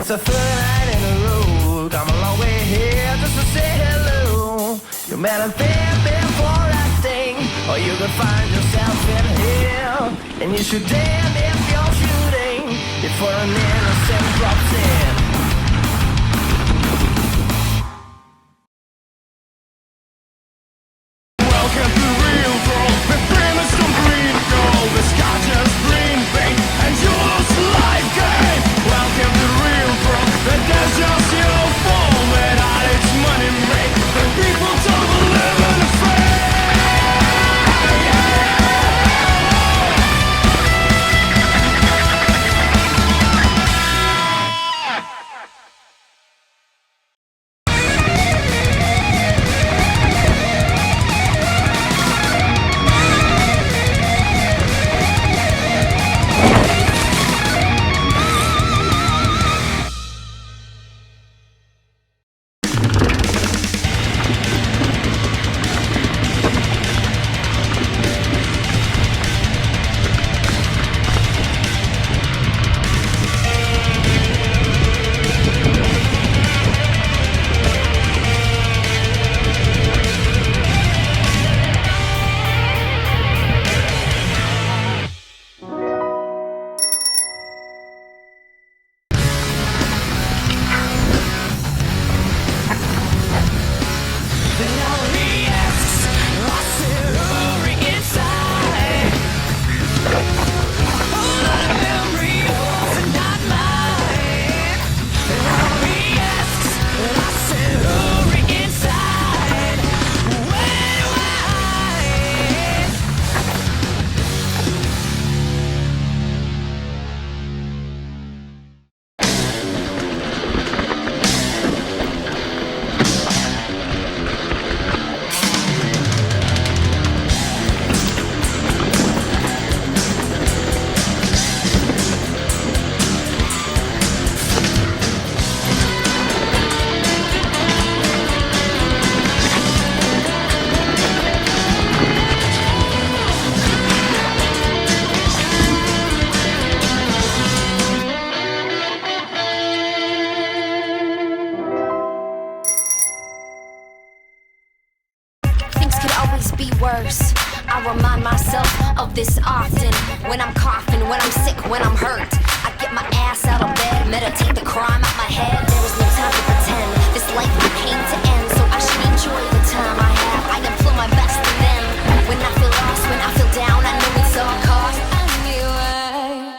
It's a third night in a row. Come a long way here just to say hello. You met a fair before that thing, or you could find yourself in here. And you should damn if you're shooting before an innocent drops in. Welcome to the real world. The premise from green gold. The sky just green paint and you lose life game. Welcome to the real world. That there's just your form and all its money made. The people don't believe in the fame. I remind myself of this often. When I'm coughing, when I'm sick, when I'm hurt, I get my ass out of bed, meditate the crime out my head. There is no time to pretend, this life came to end, so I should enjoy the time I have. I employ my best and then, when I feel lost, when I feel down, I know it's all cost anyway.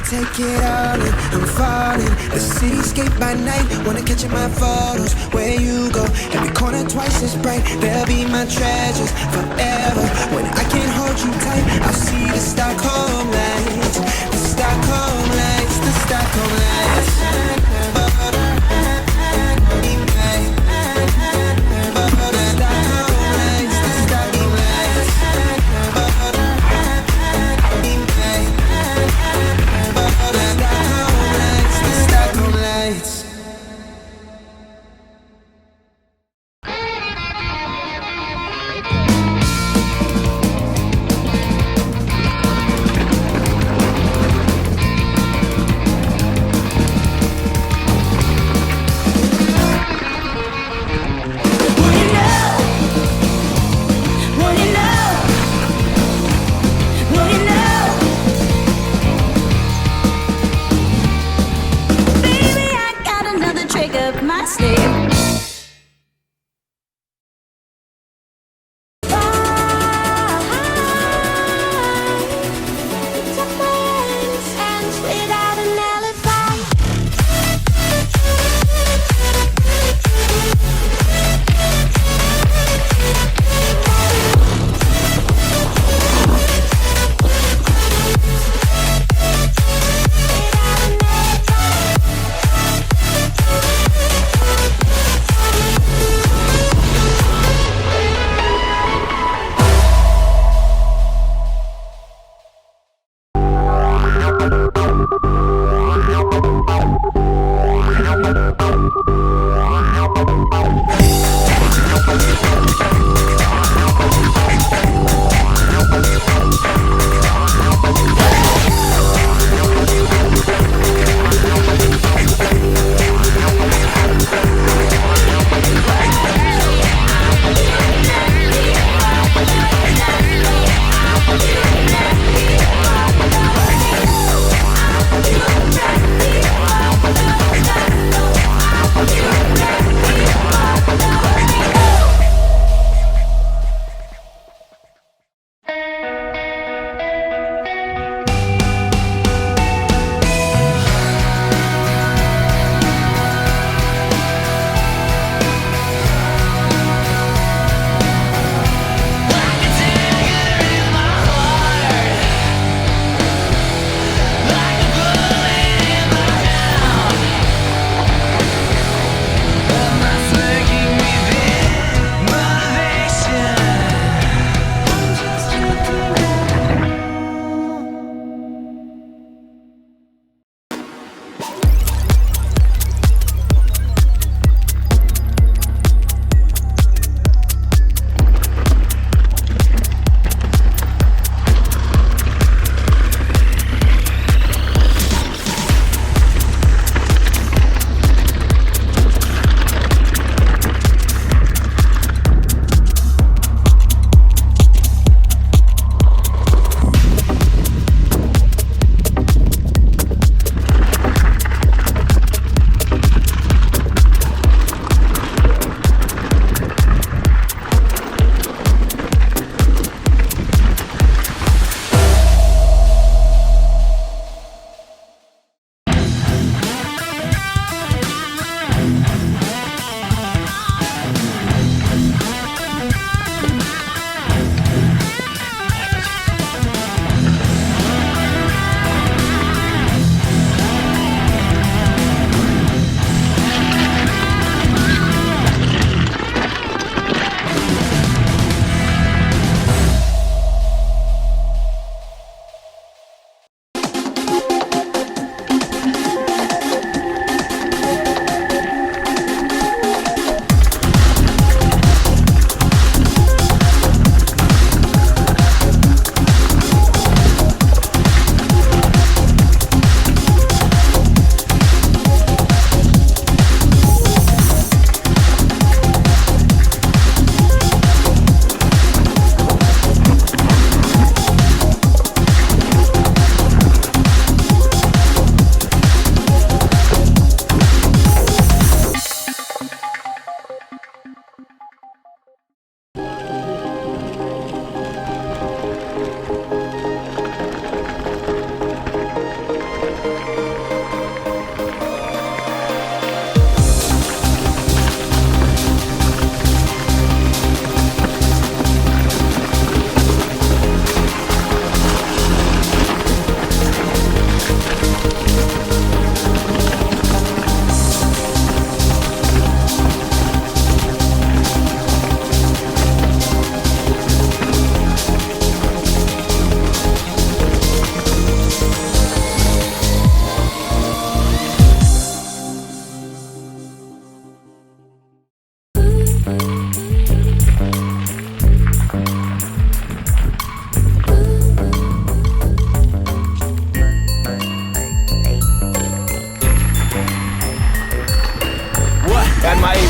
take it all in, I'm falling. The cityscape by night, wanna catch in my photos. Where you go, every corner twice as bright. They'll be my treasures forever. When I can't hold you tight, I'll see the Stockholm lights. The Stockholm lights, the Stockholm lights.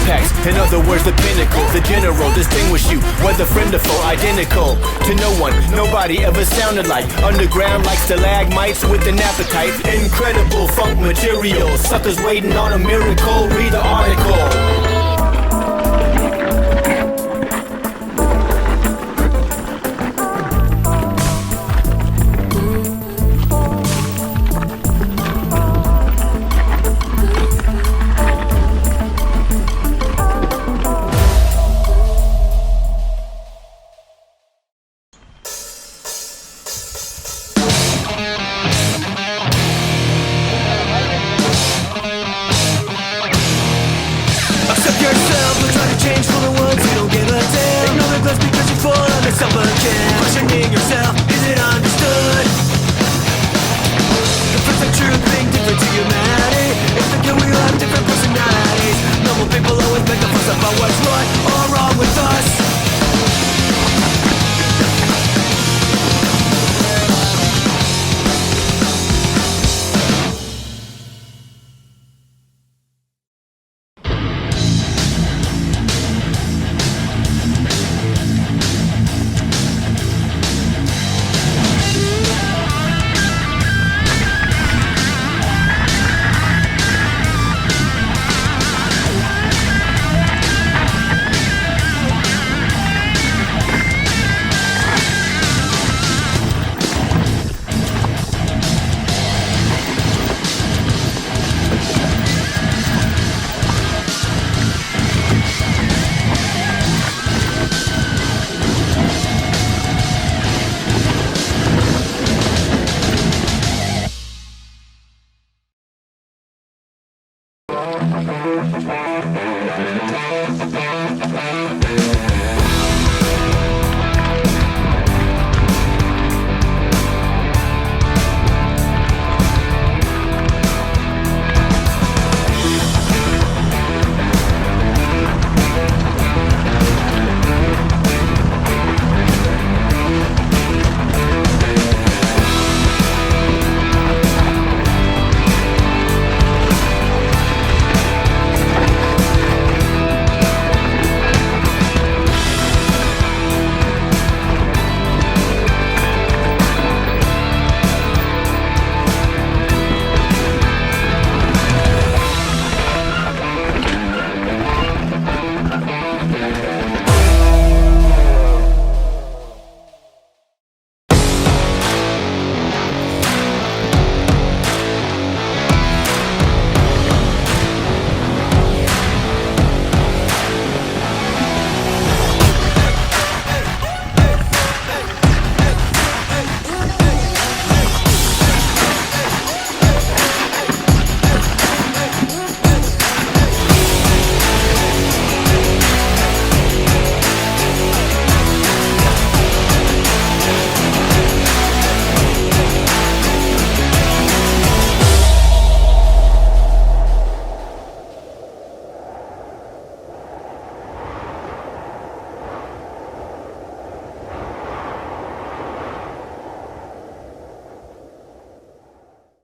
apex, in other words the pinnacle. The general distinguish you, whether friend or foe, identical to no one, nobody ever sounded like. Underground like stalagmites with an appetite. Incredible funk material, suckers waiting on a miracle. Read the article.